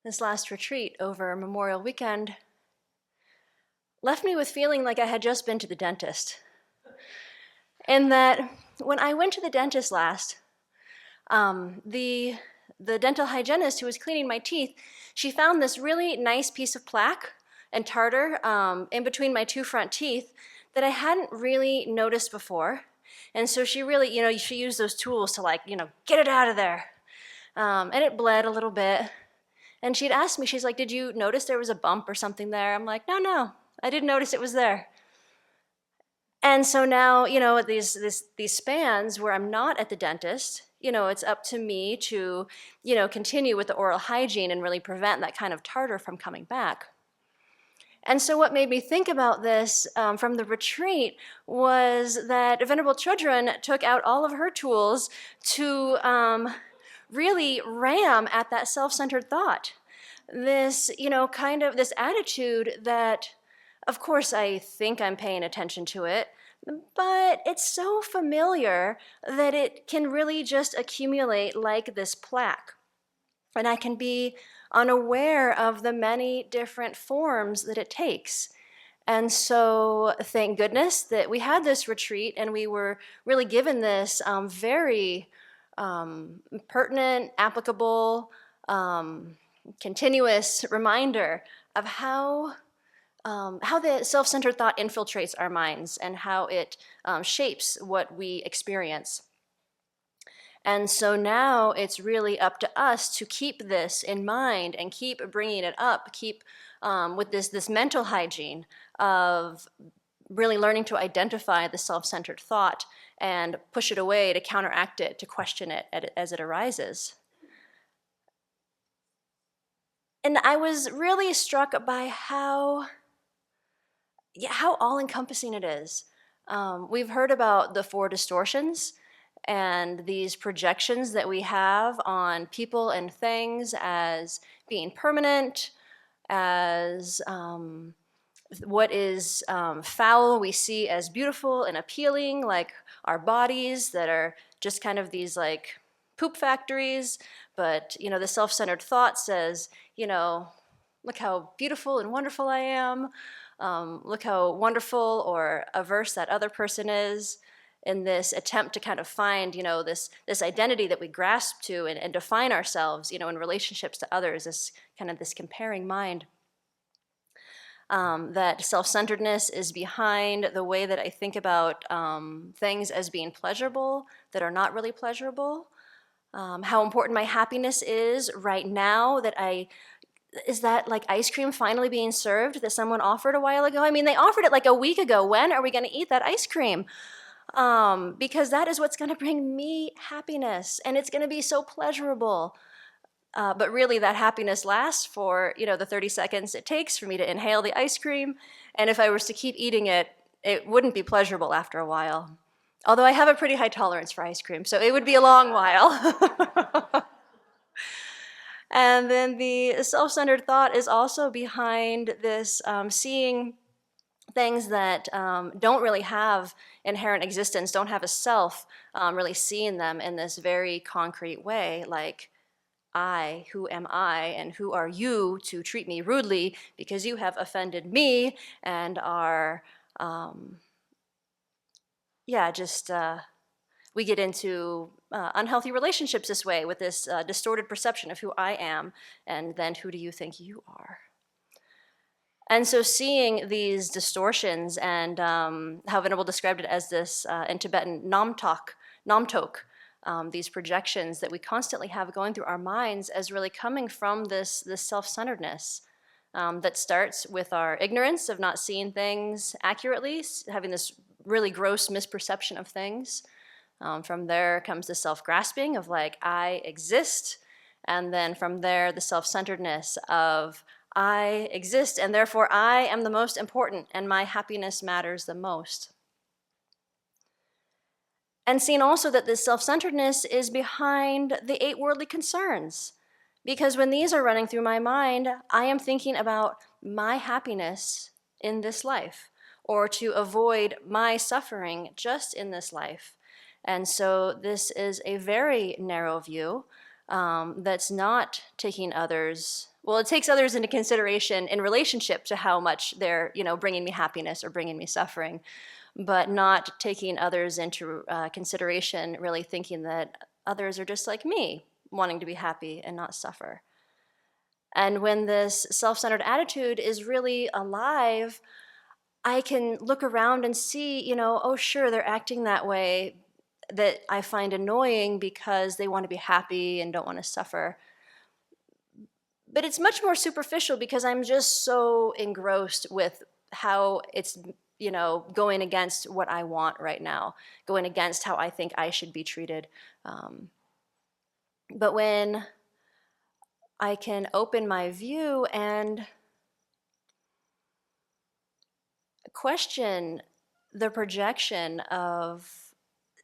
this last retreat over Memorial Weekend left me with feeling like I had just been to the dentist. And that when I went to the dentist last, the dental hygienist who was cleaning my teeth, she found this really nice piece of plaque and tartar in between my two front teeth that I hadn't really noticed before. And so she really, she used those tools to get it out of there. And it bled a little bit. And she'd asked me, she's like, did you notice there was a bump or something there? I'm like, no, I didn't notice it was there. And so now, these spans where I'm not at the dentist, it's up to me to, continue with the oral hygiene and really prevent that kind of tartar from coming back. And so what made me think about this from the retreat was that Venerable Chodron took out all of her tools to really ram at that self-centered thought. This, this attitude that, of course, I think I'm paying attention to it, but it's so familiar that it can really just accumulate like this plaque. And I can be unaware of the many different forms that it takes. And so thank goodness that we had this retreat and we were really given this very pertinent, applicable, continuous reminder of how the self-centered thought infiltrates our minds and how it shapes what we experience. And so now it's really up to us to keep this in mind and keep bringing it up, keep with this mental hygiene of really learning to identify the self-centered thought and push it away, to counteract it, to question it as it arises. And I was really struck by how all-encompassing it is. We've heard about the four distortions and these projections that we have on people and things as being permanent, as what is foul we see as beautiful and appealing, like our bodies that are just kind of these like poop factories. But the self-centered thought says, look how beautiful and wonderful I am. Look how wonderful or averse that other person is, in this attempt to kind of find, this identity that we grasp to and define ourselves, in relationships to others, this kind of this comparing mind. That self-centeredness is behind the way that I think about things as being pleasurable that are not really pleasurable. How important my happiness is right now, is that like ice cream finally being served that someone offered a while ago? I mean, they offered it like a week ago. When are we going to eat that ice cream? Because that is what's going to bring me happiness, and it's going to be so pleasurable. But really, that happiness lasts for the 30 seconds it takes for me to inhale the ice cream, and if I was to keep eating it, it wouldn't be pleasurable after a while. Although I have a pretty high tolerance for ice cream, so it would be a long while. And then the self-centered thought is also behind this seeing things that don't really have inherent existence, don't have a self, really seeing them in this very concrete way, like I, who am I, and who are you to treat me rudely because you have offended me and are, we get into unhealthy relationships this way with this distorted perception of who I am, and then who do you think you are? And so seeing these distortions and how Venerable described it as this, in Tibetan, namtok, these projections that we constantly have going through our minds as really coming from this self-centeredness that starts with our ignorance of not seeing things accurately, having this really gross misperception of things. From there comes the self-grasping of like, I exist. And then from there, the self-centeredness of I exist, and therefore I am the most important, and my happiness matters the most. And seeing also that this self-centeredness is behind the 8 worldly concerns. Because when these are running through my mind, I am thinking about my happiness in this life, or to avoid my suffering just in this life. And so this is a very narrow view that's not taking others, well, it takes others into consideration in relationship to how much they're, bringing me happiness or bringing me suffering, but not taking others into consideration, really thinking that others are just like me, wanting to be happy and not suffer. And when this self-centered attitude is really alive, I can look around and see, oh, sure, they're acting that way that I find annoying because they want to be happy and don't want to suffer. But it's much more superficial because I'm just so engrossed with how it's, going against what I want right now, going against how I think I should be treated. But when I can open my view and question the projection of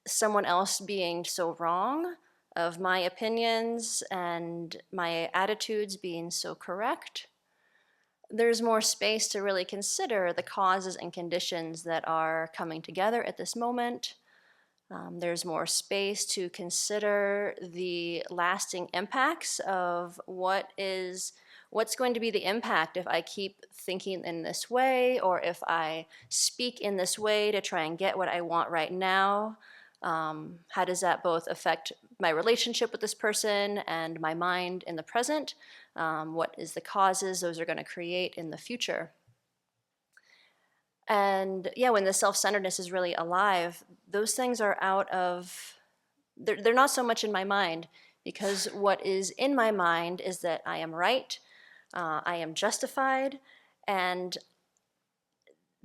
someone else being so wrong, of my opinions and my attitudes being so correct, there's more space to really consider the causes and conditions that are coming together at this moment. There's more space to consider the lasting impacts of what's going to be the impact if I keep thinking in this way, or if I speak in this way to try and get what I want right now. How does that both affect my relationship with this person and my mind in the present? What is the causes those are going to create in the future? And yeah, when the self-centeredness is really alive, those things are they're not so much in my mind, because what is in my mind is that I am right, I am justified, and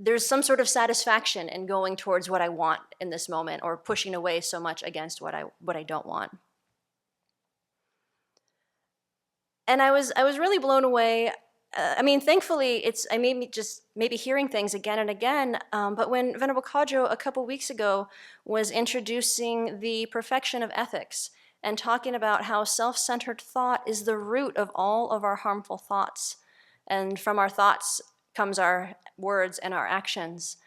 there's some sort of satisfaction in going towards what I want in this moment, or pushing away so much against what I don't want. And I was really blown away. Thankfully, I made me just maybe hearing things again and again. But when Venerable Kadjo a couple weeks ago was introducing the perfection of ethics and talking about how self-centered thought is the root of all of our harmful thoughts, and from our thoughts comes our words and our actions.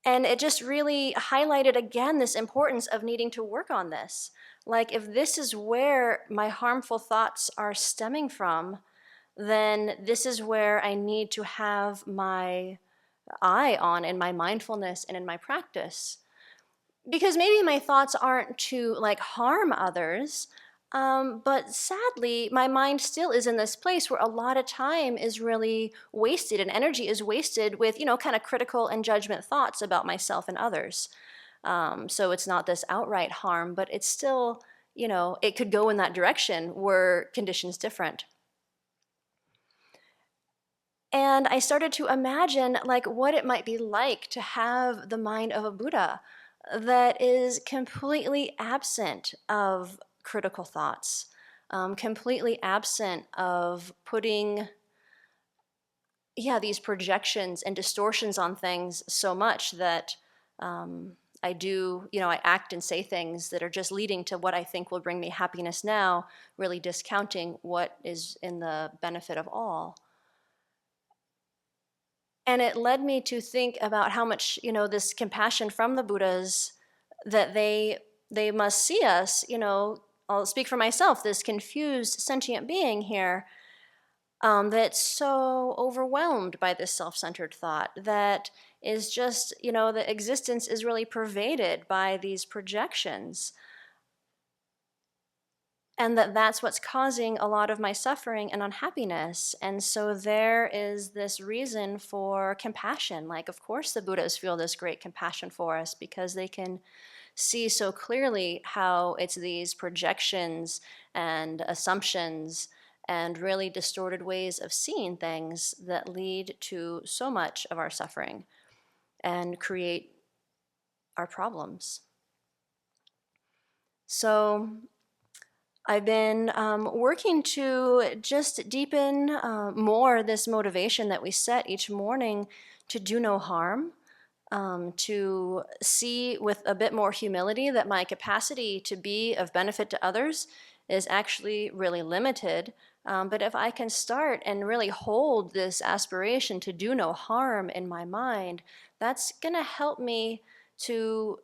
And it just really highlighted again this importance of needing to work on this. Like, if this is where my harmful thoughts are stemming from, then this is where I need to have my eye on in my mindfulness and in my practice. Because maybe my thoughts aren't to harm others, but sadly, my mind still is in this place where a lot of time is really wasted and energy is wasted with, kind of critical and judgment thoughts about myself and others. So it's not this outright harm, but it's still, it could go in that direction were conditions different. And I started to imagine what it might be like to have the mind of a Buddha that is completely absent of critical thoughts, completely absent of putting, these projections and distortions on things so much that I act and say things that are just leading to what I think will bring me happiness now, really discounting what is in the benefit of all. And it led me to think about how much, this compassion from the Buddhas, that they must see us, I'll speak for myself, this confused sentient being here, that's so overwhelmed by this self-centered thought, that is just, the existence is really pervaded by these projections. And that's what's causing a lot of my suffering and unhappiness. And so there is this reason for compassion. Of course the Buddhas feel this great compassion for us, because they can see so clearly how it's these projections and assumptions and really distorted ways of seeing things that lead to so much of our suffering and create our problems. So I've been working to just deepen more this motivation that we set each morning to do no harm, to see with a bit more humility that my capacity to be of benefit to others is actually really limited. But if I can start and really hold this aspiration to do no harm in my mind, that's going to help me to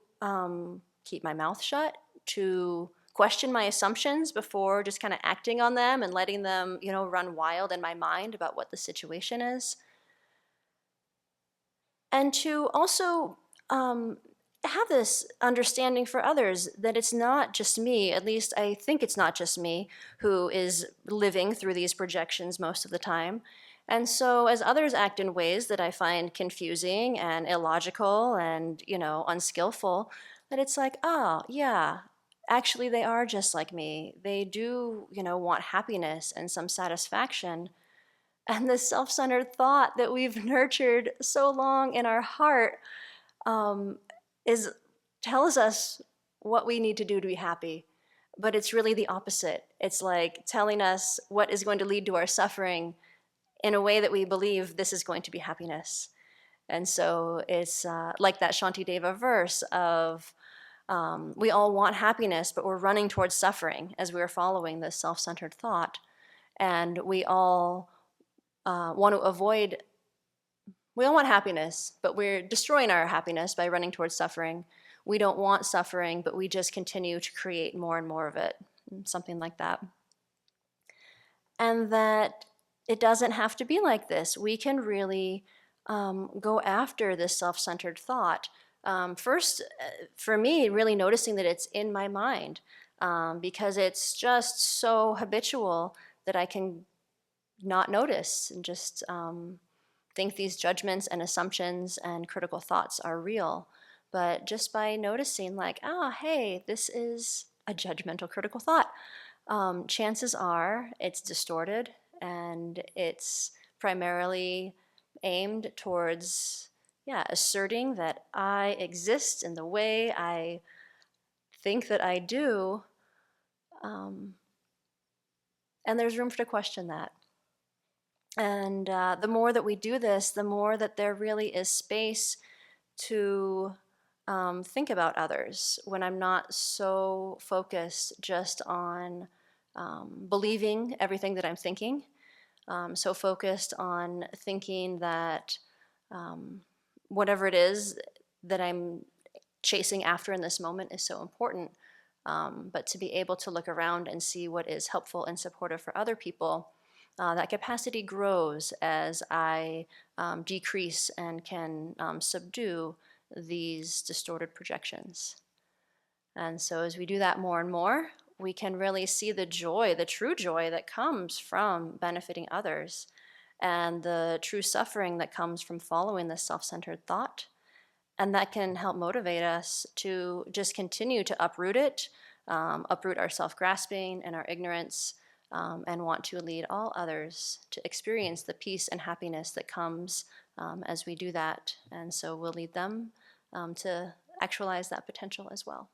keep my mouth shut, to question my assumptions before just kind of acting on them and letting them, run wild in my mind about what the situation is. And to also have this understanding for others that it's not just me, at least I think it's not just me, who is living through these projections most of the time. And so as others act in ways that I find confusing and illogical and, unskillful, that it's like, oh, yeah, actually they are just like me. They do, want happiness and some satisfaction. And this self-centered thought that we've nurtured so long in our heart is tells us what we need to do to be happy. But it's really the opposite. It's like telling us what is going to lead to our suffering in a way that we believe this is going to be happiness. And so it's like that Shantideva verse of we all want happiness, but we're running towards suffering as we're following this self-centered thought. And we all want to avoid, we all want happiness, but we're destroying our happiness by running towards suffering. We don't want suffering, but we just continue to create more and more of it, something like that. And that it doesn't have to be like this. We can really go after this self-centered thought. First, for me, really noticing that it's in my mind, because it's just so habitual that I can not notice and just think these judgments and assumptions and critical thoughts are real. But just by noticing, like, oh, hey, this is a judgmental critical thought, chances are it's distorted and it's primarily aimed towards, asserting that I exist in the way I think that I do. And there's room to question that. And the more that we do this, the more that there really is space to think about others when I'm not so focused just on believing everything that I'm thinking, so focused on thinking that whatever it is that I'm chasing after in this moment is so important. But to be able to look around and see what is helpful and supportive for other people, that capacity grows as I decrease and can subdue these distorted projections. And so as we do that more and more, we can really see the joy, the true joy that comes from benefiting others, and the true suffering that comes from following this self-centered thought. And that can help motivate us to just continue to uproot it, uproot our self-grasping and our ignorance, and want to lead all others to experience the peace and happiness that comes as we do that. And so we'll lead them to actualize that potential as well.